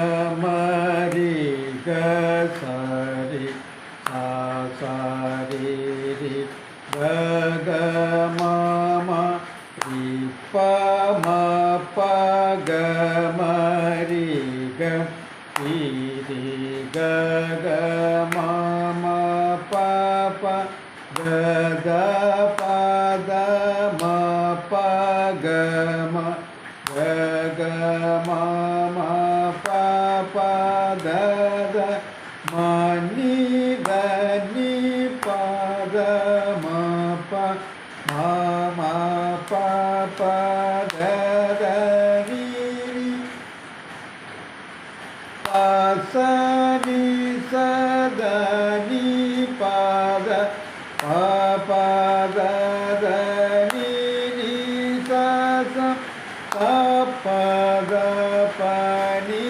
மகமரி கரி sorry ககம பம பகமரி கரி ககம பப கக பதம பகம ககம பப கத மணி கனி பதம ப மம பப கதரி பசனி சதனி பத பதனி சச பத பனி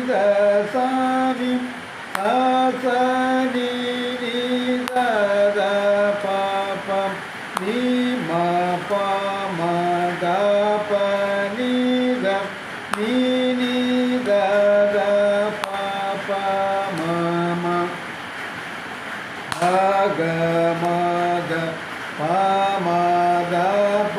தசனி சசனி தத பபம் நீ ம பம க பனி த நீ தத பப மம அக மக பம த ப